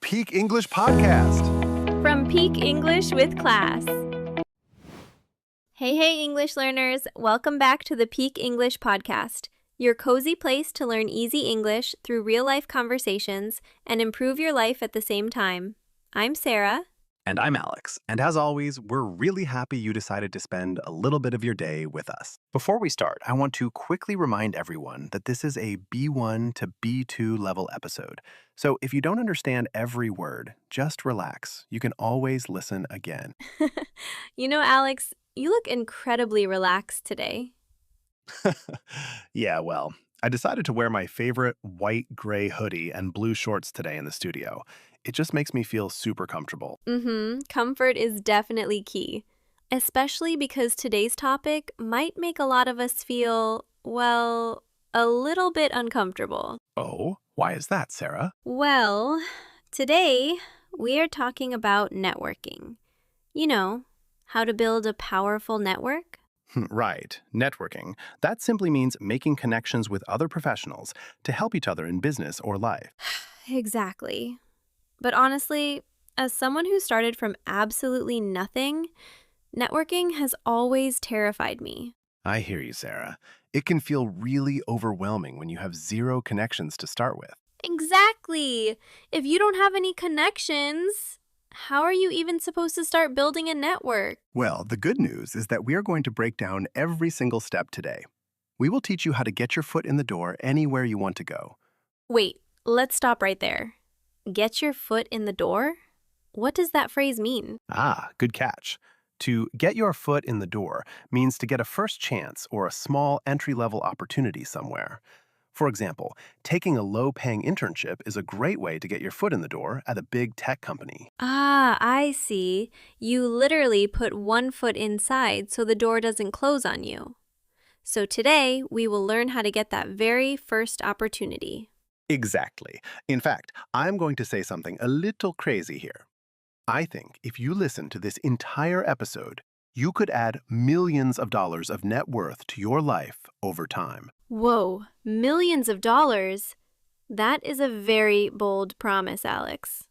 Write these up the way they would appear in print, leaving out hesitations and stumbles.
Peak English Podcast. From Peak English with Class. Hey, English learners. Welcome back to the Peak English Podcast, your cozy place to learn easy English through real-life conversations and improve your life at the same time. I'm Sarah. And I'm Alex. And as always, we're really happy you decided to spend a little bit of your day with us. Before we start, I want to quickly remind everyone that this is a B1 to B2 level episode. So if you don't understand every word, just relax. You can always listen again. You know, Alex, you look incredibly relaxed today. Yeah, well, I decided to wear my favorite white-gray hoodie and blue shorts today in the studio. It just makes me feel super comfortable. Comfort is definitely key, especially because today's topic might make a lot of us feel, well, a little bit uncomfortable. Oh, why is that, Sarah? Well, today we are talking about networking. You know, how to build a powerful network? Right, networking. That simply means making connections with other professionals to help each other in business or life. Exactly. But honestly, as someone who started from absolutely nothing, networking has always terrified me. I hear you, Sarah. It can feel really overwhelming when you have zero connections to start with. Exactly. If you don't have any connections, how are you even supposed to start building a network? Well, the good news is that we are going to break down every single step today. We will teach you how to get your foot in the door anywhere you want to go. Wait, let's stop right there. Get your foot in the door? What does that phrase mean? Ah, good catch. To get your foot in the door means to get a first chance or a small entry-level opportunity somewhere. For example, taking a low-paying internship is a great way to get your foot in the door at a big tech company. Ah, I see. You literally put one foot inside so the door doesn't close on you. So today, we will learn how to get that very first opportunity. Exactly. In fact, I'm going to say something a little crazy here. I think if you listen to this entire episode, you could add millions of dollars of net worth to your life over time. Whoa, millions of dollars? That is a very bold promise, Alex.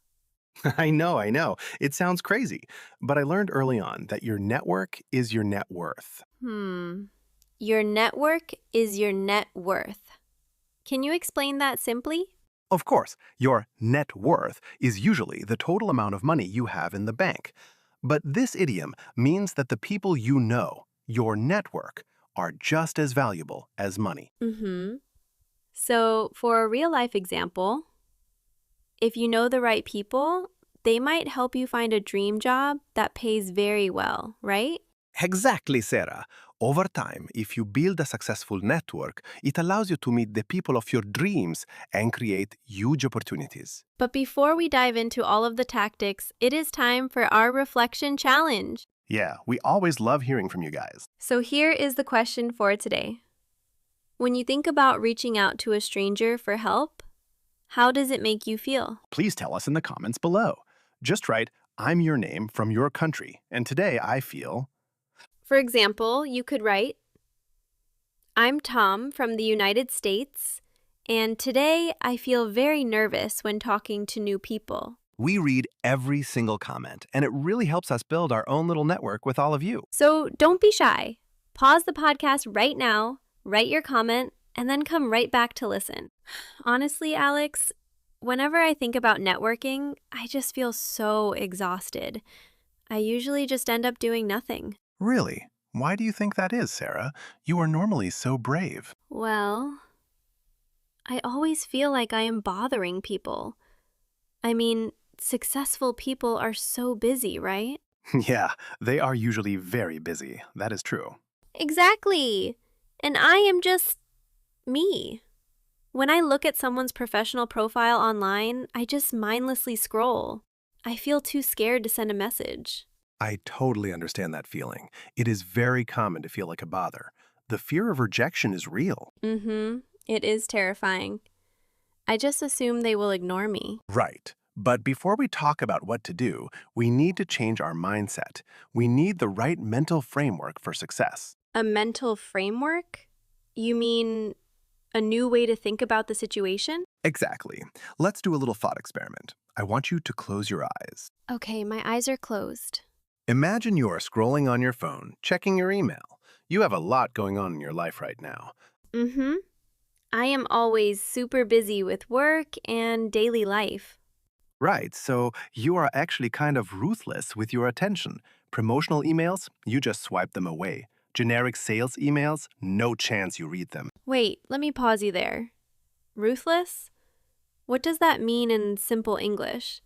I know. It sounds crazy. But I learned early on that your network is your net worth. Your network is your net worth. Can you explain that simply? Of course, your net worth is usually the total amount of money you have in the bank. But this idiom means that the people you know, your network, are just as valuable as money. So, for a real-life example, if you know the right people, they might help you find a dream job that pays very well, right? Exactly, Sarah. Over time, if you build a successful network, it allows you to meet the people of your dreams and create huge opportunities. But before we dive into all of the tactics, it is time for our reflection challenge. Yeah, we always love hearing from you guys. So here is the question for today. When you think about reaching out to a stranger for help, how does it make you feel? Please tell us in the comments below. Just write, I'm your name from your country, and today I feel... For example, you could write, I'm Tom from the United States, and today I feel very nervous when talking to new people. We read every single comment, and it really helps us build our own little network with all of you. So don't be shy. Pause the podcast right now, write your comment, and then come right back to listen. Honestly, Alex, whenever I think about networking, I just feel so exhausted. I usually just end up doing nothing. Really? Why do you think that is, Sarah? You are normally so brave. Well, I always feel like I am bothering people. I mean, successful people are so busy, right? Yeah, they are usually very busy. That is true. Exactly. And I am just me. When I look at someone's professional profile online, I just mindlessly scroll. I feel too scared to send a message. I totally understand that feeling. It is very common to feel like a bother. The fear of rejection is real. It is terrifying. I just assume they will ignore me. Right. But before we talk about what to do, we need to change our mindset. We need the right mental framework for success. A mental framework? You mean a new way to think about the situation? Exactly. Let's do a little thought experiment. I want you to close your eyes. Okay, my eyes are closed. Imagine you are scrolling on your phone, checking your email. You have a lot going on in your life right now. Mm-hmm. I am always super busy with work and daily life. Right, so you are actually kind of ruthless with your attention. Promotional emails, you just swipe them away. Generic sales emails, no chance you read them. Wait, let me pause you there. Ruthless? What does that mean in simple English?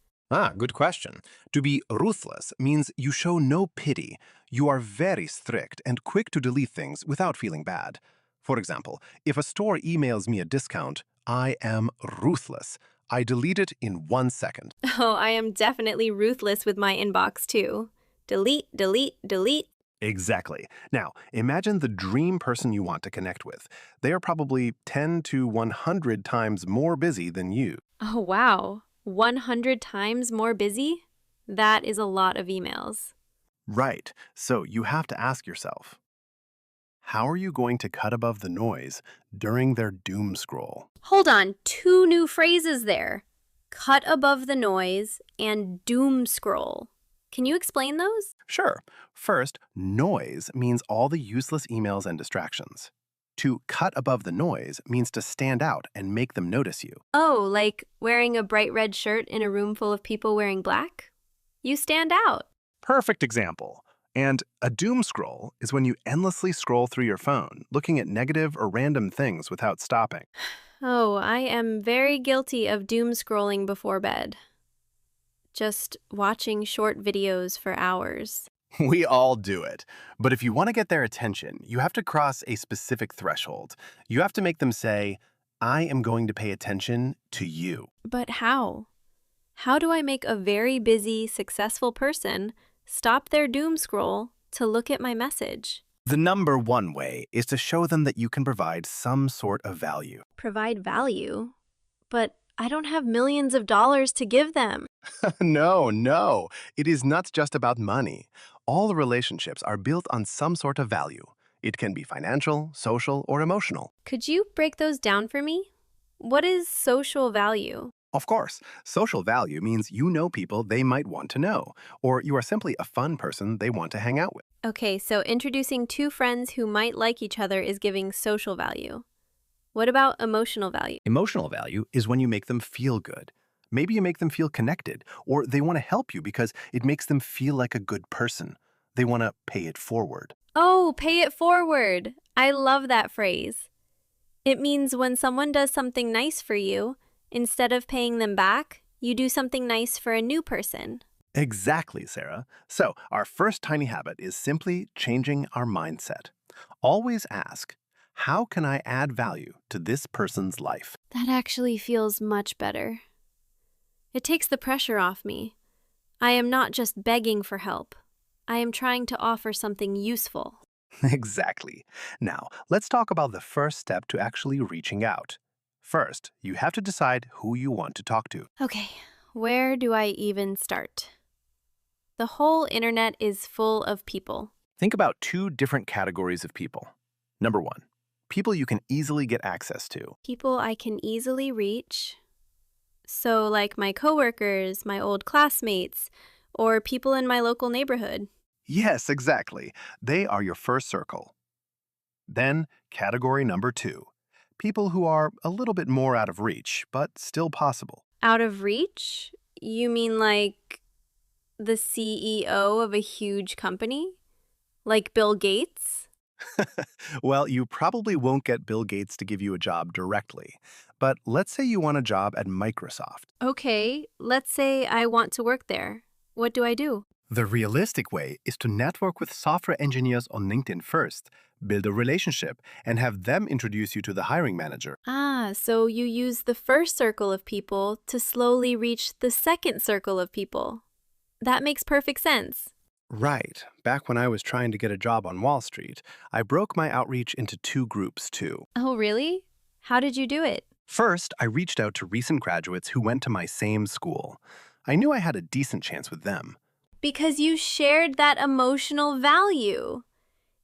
Good question. To be ruthless means you show no pity. You are very strict and quick to delete things without feeling bad. For example, if a store emails me a discount, I am ruthless. I delete it in 1 second. Oh, I am definitely ruthless with my inbox too. Delete, delete, delete. Exactly. Now, imagine the dream person you want to connect with. They are probably 10 to 100 times more busy than you. Oh, wow. 100 times more busy? That is a lot of emails. Right. So you have to ask yourself, how are you going to cut above the noise during their doom scroll? Hold on, 2 new phrases there. Cut above the noise and doom scroll. Can you explain those? Sure. First, noise means all the useless emails and distractions. To cut above the noise means to stand out and make them notice you. Oh, like wearing a bright red shirt in a room full of people wearing black? You stand out. Perfect example. And a doom scroll is when you endlessly scroll through your phone, looking at negative or random things without stopping. Oh, I am very guilty of doom scrolling before bed. Just watching short videos for hours. We all do it. But if you want to get their attention, you have to cross a specific threshold. You have to make them say, I am going to pay attention to you. But how? How do I make a very busy, successful person stop their doom scroll to look at my message? The number one way is to show them that you can provide some sort of value. Provide value? But I don't have millions of dollars to give them. No. It is not just about money. All the relationships are built on some sort of value. It can be financial, social, or emotional. Could you break those down for me? What is social value? Of course, social value means you know people they might want to know, or you are simply a fun person they want to hang out with. Okay, so introducing 2 friends who might like each other is giving social value. What about emotional value? Emotional value is when you make them feel good. Maybe you make them feel connected, or they want to help you because it makes them feel like a good person. They want to pay it forward. Oh, pay it forward. I love that phrase. It means when someone does something nice for you, instead of paying them back, you do something nice for a new person. Exactly, Sarah. So, our first tiny habit is simply changing our mindset. Always ask, how can I add value to this person's life? That actually feels much better. It takes the pressure off me. I am not just begging for help. I am trying to offer something useful. Exactly. Now, let's talk about the first step to actually reaching out. First, you have to decide who you want to talk to. Okay, where do I even start? The whole internet is full of people. Think about 2 different categories of people. Number 1, people you can easily get access to. People I can easily reach. So, like my coworkers, my old classmates, or people in my local neighborhood. Yes, exactly. They are your first circle. Then, category number 2, people who are a little bit more out of reach, but still possible. Out of reach? You mean like the CEO of a huge company? Like Bill Gates? Well, you probably won't get Bill Gates to give you a job directly, but let's say you want a job at Microsoft. Okay, let's say I want to work there. What do I do? The realistic way is to network with software engineers on LinkedIn first, build a relationship, and have them introduce you to the hiring manager. Ah, so you use the first circle of people to slowly reach the second circle of people. That makes perfect sense. Right. Back when I was trying to get a job on Wall Street, I broke my outreach into 2 groups too. Oh, really? How did you do it? First, I reached out to recent graduates who went to my same school. I knew I had a decent chance with them. Because you shared that emotional value.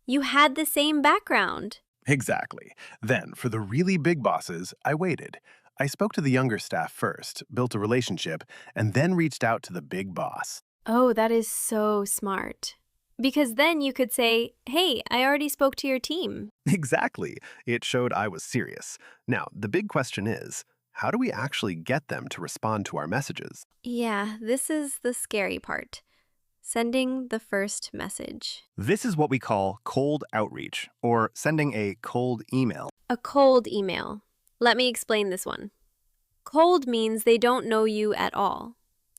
You had the same background. Exactly. Then, for the really big bosses, I waited. I spoke to the younger staff first, built a relationship, and then reached out to the big boss. Oh, that is so smart. Because then you could say, hey, I already spoke to your team. Exactly. It showed I was serious. Now, the big question is, how do we actually get them to respond to our messages? Yeah, this is the scary part. Sending the first message. This is what we call cold outreach, or sending a cold email. A cold email. Let me explain this one. Cold means they don't know you at all.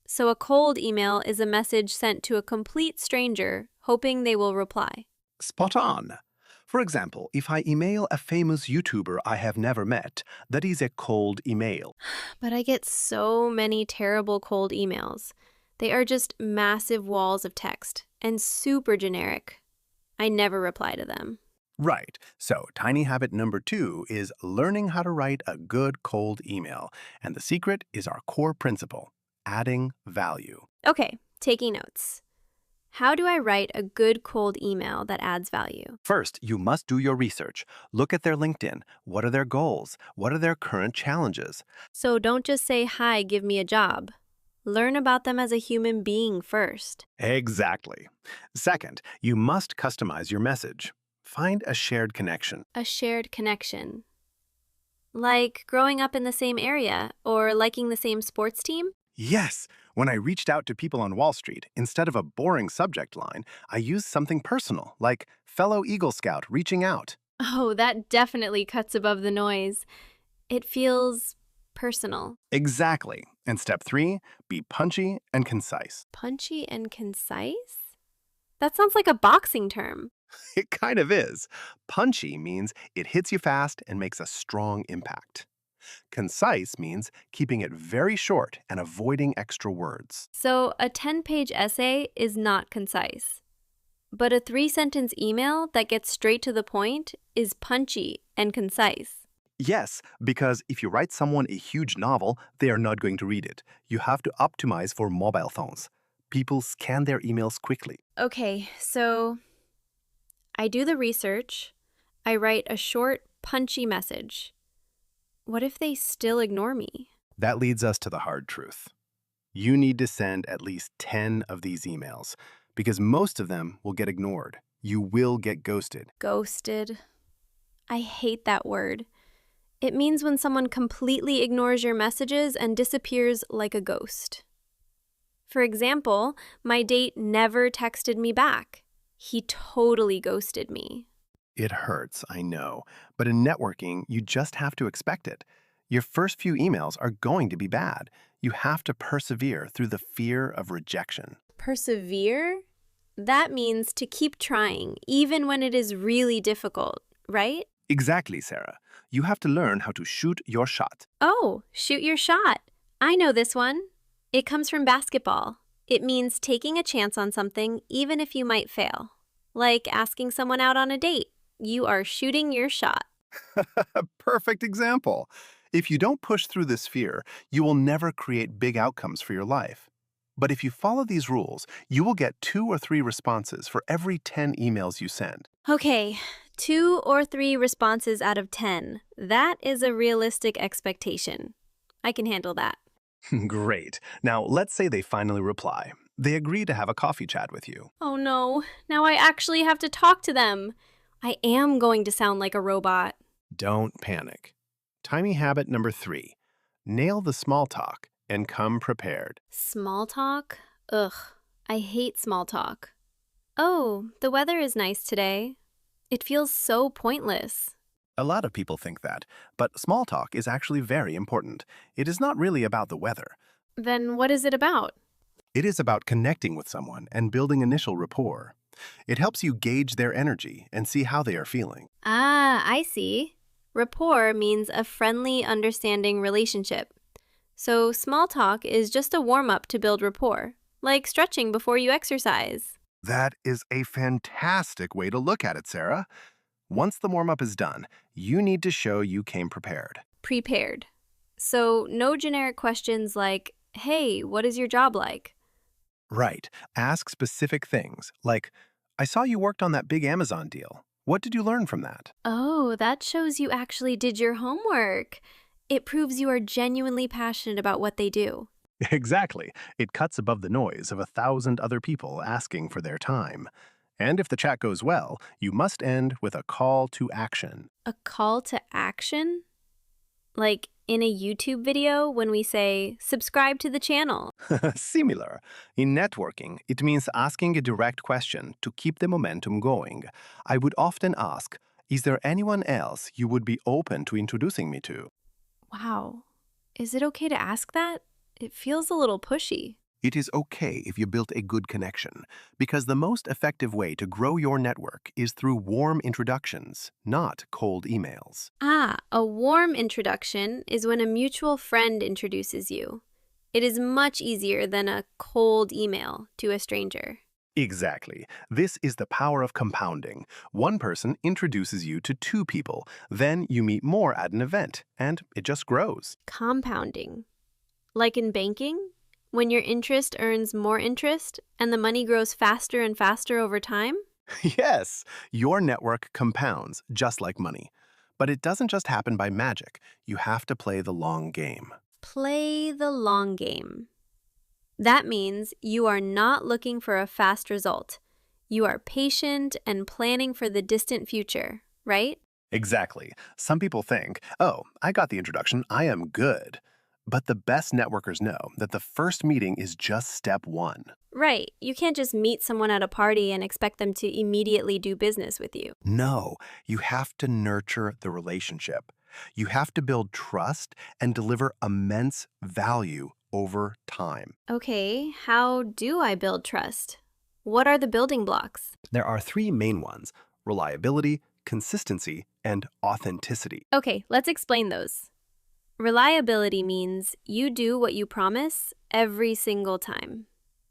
So a cold email is a message sent to a complete stranger, hoping they will reply. Spot on. For example, if I email a famous YouTuber I have never met, that is a cold email. But I get so many terrible cold emails. They are just massive walls of text and super generic. I never reply to them. Right. So, tiny habit number 2 is learning how to write a good cold email. And the secret is our core principle, adding value. Okay, taking notes. How do I write a good cold email that adds value? First, you must do your research. Look at their LinkedIn. What are their goals? What are their current challenges? So don't just say, hi, give me a job. Learn about them as a human being first. Exactly. Second, you must customize your message. Find a shared connection. A shared connection. Like growing up in the same area or liking the same sports team? Yes, when I reached out to people on Wall Street, instead of a boring subject line, I used something personal, like fellow Eagle Scout reaching out. Oh, that definitely cuts above the noise. It feels personal. Exactly. And step 3, be punchy and concise. Punchy and concise? That sounds like a boxing term. It kind of is. Punchy means it hits you fast and makes a strong impact. Concise means keeping it very short and avoiding extra words. So a 10-page essay is not concise. But a 3-sentence email that gets straight to the point is punchy and concise. Yes, because if you write someone a huge novel, they are not going to read it. You have to optimize for mobile phones. People scan their emails quickly. Okay, so I do the research. I write a short, punchy message. What if they still ignore me? That leads us to the hard truth. You need to send at least 10 of these emails because most of them will get ignored. You will get ghosted. Ghosted. I hate that word. It means when someone completely ignores your messages and disappears like a ghost. For example, my date never texted me back. He totally ghosted me. It hurts, I know, but in networking, you just have to expect it. Your first few emails are going to be bad. You have to persevere through the fear of rejection. Persevere? That means to keep trying, even when it is really difficult, right? Exactly, Sarah. You have to learn how to shoot your shot. Oh, shoot your shot. I know this one. It comes from basketball. It means taking a chance on something even if you might fail. Like asking someone out on a date. You are shooting your shot. Perfect example. If you don't push through this fear, you will never create big outcomes for your life. But if you follow these rules, you will get 2 or 3 responses for every 10 emails you send. Okay, 2 or 3 responses out of 10. That is a realistic expectation. I can handle that. Great. Now, let's say they finally reply. They agree to have a coffee chat with you. Oh no, now I actually have to talk to them. I am going to sound like a robot. Don't panic. Tiny habit number 3. Nail the small talk and come prepared. Small talk? Ugh, I hate small talk. Oh, the weather is nice today. It feels so pointless. A lot of people think that, but small talk is actually very important. It is not really about the weather. Then what is it about? It is about connecting with someone and building initial rapport. It helps you gauge their energy and see how they are feeling. Ah, I see. Rapport means a friendly, understanding relationship. So small talk is just a warm-up to build rapport, like stretching before you exercise. That is a fantastic way to look at it, Sarah. Once the warm-up is done, you need to show you came prepared. Prepared. So no generic questions like, hey, what is your job like? Right. Ask specific things, like, I saw you worked on that big Amazon deal. What did you learn from that? Oh, that shows you actually did your homework. It proves you are genuinely passionate about what they do. Exactly. It cuts above the noise of 1,000 other people asking for their time. And if the chat goes well, you must end with a call to action. A call to action? Like in a YouTube video when we say, subscribe to the channel. Similar. In networking, it means asking a direct question to keep the momentum going. I would often ask, is there anyone else you would be open to introducing me to? Wow. Is it okay to ask that? It feels a little pushy. It is okay if you built a good connection, because the most effective way to grow your network is through warm introductions, not cold emails. Ah, a warm introduction is when a mutual friend introduces you. It is much easier than a cold email to a stranger. Exactly. This is the power of compounding. One person introduces you to two people, then you meet more at an event, and it just grows. Compounding. Like in banking, when your interest earns more interest and the money grows faster and faster over time? Yes, your network compounds just like money. But it doesn't just happen by magic. You have to play the long game. Play the long game. That means you are not looking for a fast result. You are patient and planning for the distant future, right? Exactly. Some people think, oh, I got the introduction, I am good. But the best networkers know that the first meeting is just step one. Right. You can't just meet someone at a party and expect them to immediately do business with you. No, you have to nurture the relationship. You have to build trust and deliver immense value over time. Okay, how do I build trust? What are the building blocks? There are three main ones: reliability, consistency, and authenticity. Okay, let's explain those. Reliability means you do what you promise every single time.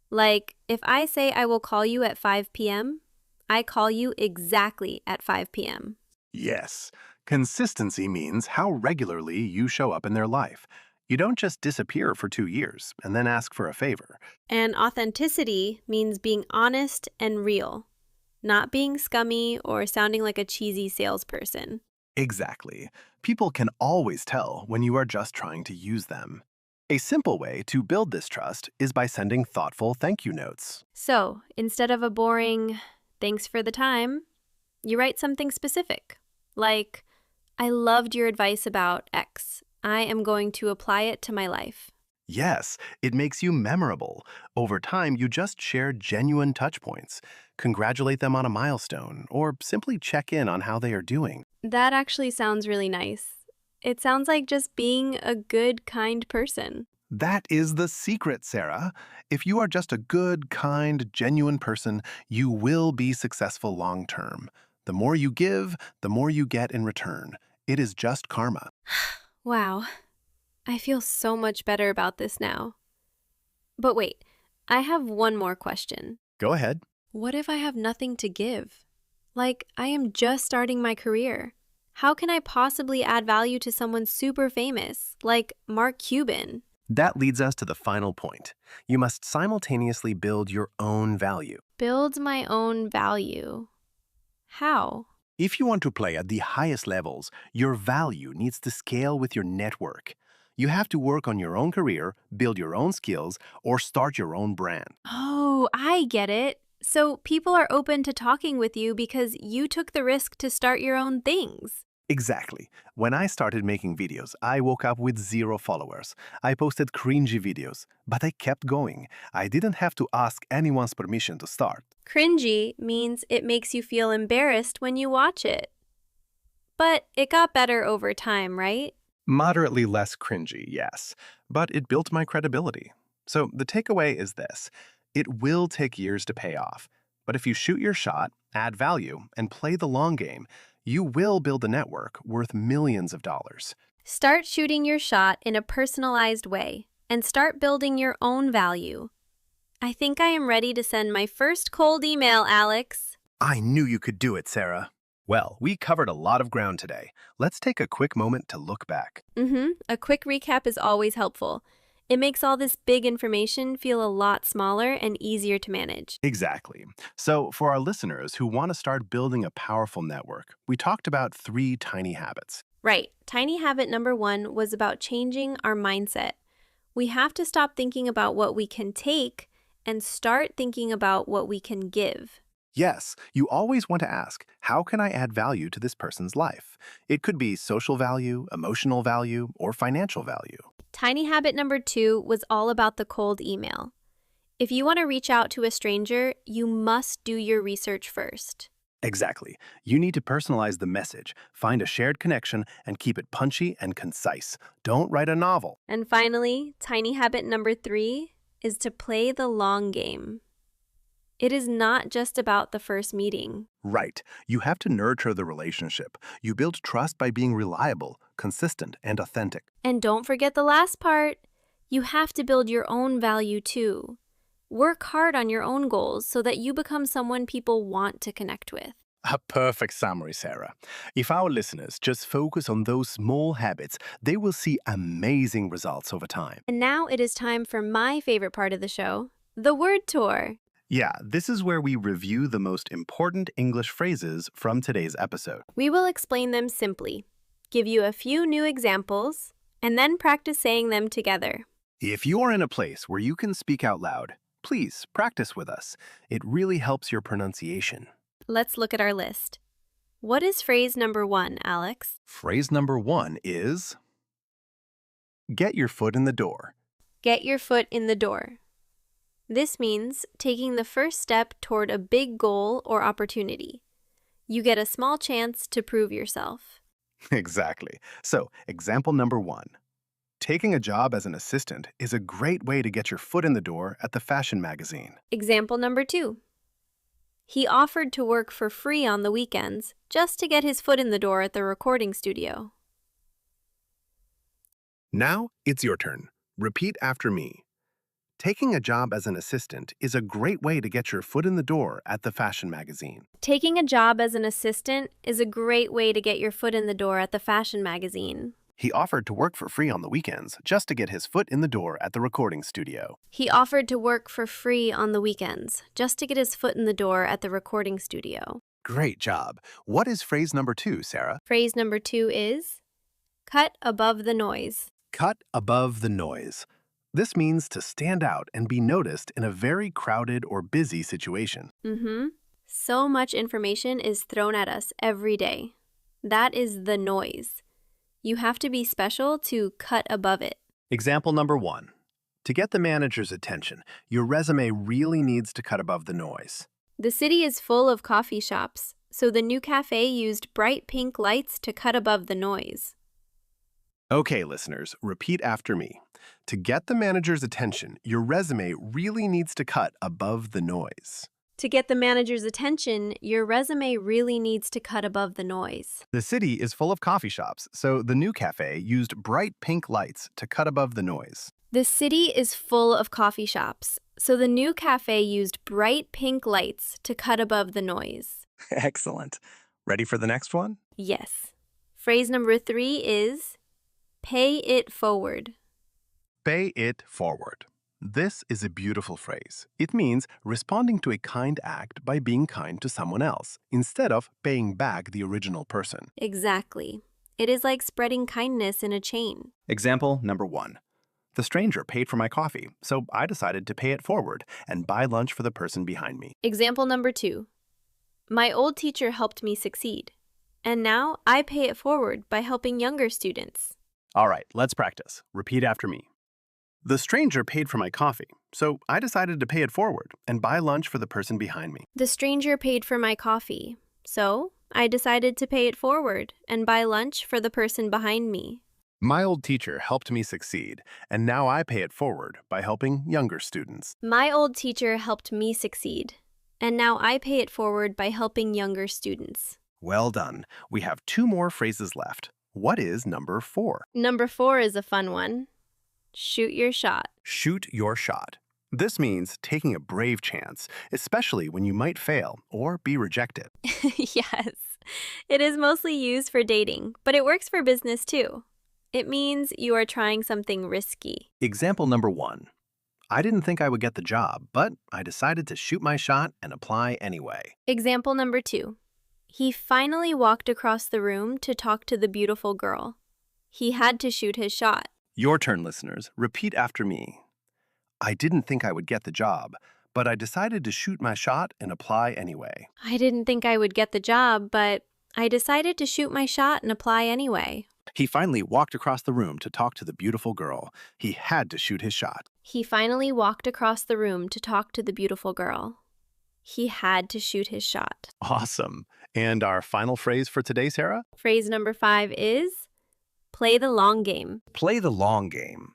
Like, if I say I will call you at 5 p.m., I call you exactly at 5 p.m. Yes, consistency means how regularly you show up in their life. You don't just disappear for 2 years and then ask for a favor. And authenticity means being honest and real, not being scummy or sounding like a cheesy salesperson. Exactly. People can always tell when you are just trying to use them. A simple way to build this trust is by sending thoughtful thank you notes. So, instead of a boring, thanks for the time, you write something specific, like, I loved your advice about X. I am going to apply it to my life. Yes, it makes you memorable. Over time, you just share genuine touch points, congratulate them on a milestone, or simply check in on how they are doing. That actually sounds really nice. It sounds like just being a good, kind person. That is the secret, Sarah. If you are just a good, kind, genuine person, you will be successful long term. The more you give, the more you get in return. It is just karma. Wow. I feel so much better about this now. But wait, I have one more question. Go ahead. What if I have nothing to give? Like, I am just starting my career. How can I possibly add value to someone super famous, like Mark Cuban? That leads us to the final point. You must simultaneously build your own value. Build my own value. How? If you want to play at the highest levels, your value needs to scale with your network. You have to work on your own career, build your own skills, or start your own brand. Oh, I get it. So people are open to talking with you because you took the risk to start your own things. Exactly. When I started making videos, I woke up with 0 followers. I posted cringy videos, but I kept going. I didn't have to ask anyone's permission to start. Cringy means it makes you feel embarrassed when you watch it. But it got better over time, right? Moderately less cringy, yes, but it built my credibility. So the takeaway is this: it will take years to pay off. But if you shoot your shot, add value, and play the long game, you will build a network worth millions of dollars. Start shooting your shot in a personalized way and start building your own value. I think I am ready to send my first cold email, Alex. I knew you could do it, Sarah. Well, we covered a lot of ground today. Let's take a quick moment to look back. A quick recap is always helpful. It makes all this big information feel a lot smaller and easier to manage. Exactly. So, for our listeners who want to start building a powerful network, we talked about 3 tiny habits. Right. Tiny habit number 1 was about changing our mindset. We have to stop thinking about what we can take and start thinking about what we can give. Yes, you always want to ask, how can I add value to this person's life? It could be social value, emotional value, or financial value. Tiny habit number 2 was all about the cold email. If you want to reach out to a stranger, you must do your research first. Exactly. You need to personalize the message, find a shared connection, and keep it punchy and concise. Don't write a novel. And finally, tiny habit number 3 is to play the long game. It is not just about the first meeting. Right. You have to nurture the relationship. You build trust by being reliable, consistent, and authentic. And don't forget the last part. You have to build your own value too. Work hard on your own goals so that you become someone people want to connect with. A perfect summary, Sarah. If our listeners just focus on those small habits, they will see amazing results over time. And now it is time for my favorite part of the show, the word tour. Yeah, this is where we review the most important English phrases from today's episode. We will explain them simply, give you a few new examples, and then practice saying them together. If you are in a place where you can speak out loud, please practice with us. It really helps your pronunciation. Let's look at our list. What is phrase number 1, Alex? Phrase number 1 is get your foot in the door. Get your foot in the door. This means taking the first step toward a big goal or opportunity. You get a small chance to prove yourself. Exactly. So, example number 1. Taking a job as an assistant is a great way to get your foot in the door at the fashion magazine. Example number 2. He offered to work for free on the weekends just to get his foot in the door at the recording studio. Now, it's your turn. Repeat after me. Taking a job as an assistant is a great way to get your foot in the door at the fashion magazine. Taking a job as an assistant is a great way to get your foot in the door at the fashion magazine. He offered to work for free on the weekends just to get his foot in the door at the recording studio. He offered to work for free on the weekends just to get his foot in the door at the recording studio. Great job. What is phrase number 2, Sarah? Phrase number 2 is cut above the noise. Cut above the noise. This means to stand out and be noticed in a very crowded or busy situation. So much information is thrown at us every day. That is the noise. You have to be special to cut above it. Example number 1. To get the manager's attention, your resume really needs to cut above the noise. The city is full of coffee shops, so the new cafe used bright pink lights to cut above the noise. Okay, listeners, repeat after me. To get the manager's attention, your resume really needs to cut above the noise. To get the manager's attention, your resume really needs to cut above the noise. The city is full of coffee shops, so the new cafe used bright pink lights to cut above the noise. The city is full of coffee shops, so the new cafe used bright pink lights to cut above the noise. Excellent. Ready for the next one? Yes. Phrase number 3 is pay it forward. Pay it forward. This is a beautiful phrase. It means responding to a kind act by being kind to someone else, instead of paying back the original person. Exactly. It is like spreading kindness in a chain. Example number 1. The stranger paid for my coffee, so I decided to pay it forward and buy lunch for the person behind me. Example number 2. My old teacher helped me succeed, and now I pay it forward by helping younger students. All right, let's practice. Repeat after me. The stranger paid for my coffee, so I decided to pay it forward and buy lunch for the person behind me. The stranger paid for my coffee, so I decided to pay it forward and buy lunch for the person behind me. My old teacher helped me succeed, and now I pay it forward by helping younger students. My old teacher helped me succeed, and now I pay it forward by helping younger students. Well done. We have 2 more phrases left. What is number 4? Number 4 is a fun one. Shoot your shot. Shoot your shot. This means taking a brave chance, especially when you might fail or be rejected. Yes, it is mostly used for dating, but it works for business too. It means you are trying something risky. Example number 1. I didn't think I would get the job, but I decided to shoot my shot and apply anyway. Example number 2. He finally walked across the room to talk to the beautiful girl. He had to shoot his shot. Your turn, listeners. Repeat after me. I didn't think I would get the job, but I decided to shoot my shot and apply anyway. I didn't think I would get the job, but I decided to shoot my shot and apply anyway. He finally walked across the room to talk to the beautiful girl. He had to shoot his shot. He finally walked across the room to talk to the beautiful girl. He had to shoot his shot. Awesome. And our final phrase for today, Sarah? Phrase number 5 is play the long game. Play the long game.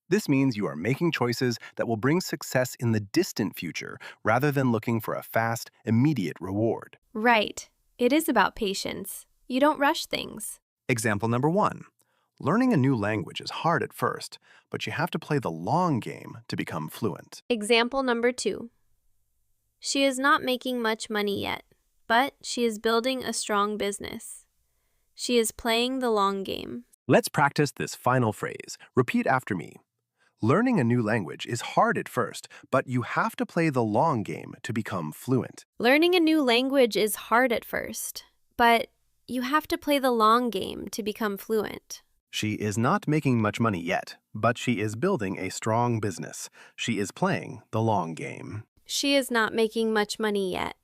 This means you are making choices that will bring success in the distant future rather than looking for a fast, immediate reward. Right. It is about patience. You don't rush things. Example number 1. Learning a new language is hard at first, but you have to play the long game to become fluent. Example number 2. She is not making much money yet, but she is building a strong business. She is playing the long game. Let's practice this final phrase. Repeat after me. Learning a new language is hard at first, but you have to play the long game to become fluent. Learning a new language is hard at first, but you have to play the long game to become fluent. She is not making much money yet, but she is building a strong business. She is playing the long game. She is not making much money yet,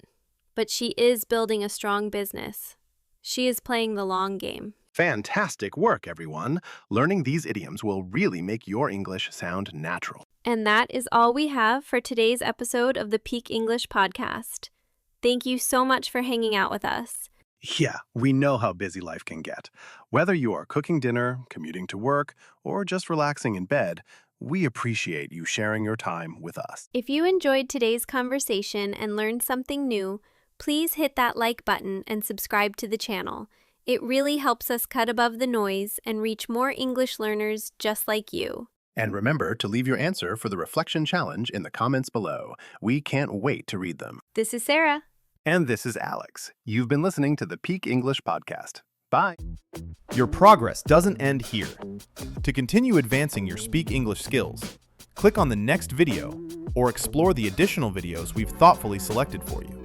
but she is building a strong business. She is playing the long game. Fantastic work, everyone! Learning these idioms will really make your English sound natural. And that is all we have for today's episode of the Peak English Podcast. Thank you so much for hanging out with us. Yeah, we know how busy life can get. Whether you are cooking dinner, commuting to work, or just relaxing in bed, we appreciate you sharing your time with us. If you enjoyed today's conversation and learned something new, please hit that like button and subscribe to the channel. It really helps us cut above the noise and reach more English learners just like you. And remember to leave your answer for the reflection challenge in the comments below. We can't wait to read them. This is Sarah. And this is Alex. You've been listening to the Peak English Podcast. Bye. Your progress doesn't end here. To continue advancing your Speak English skills, click on the next video or explore the additional videos we've thoughtfully selected for you.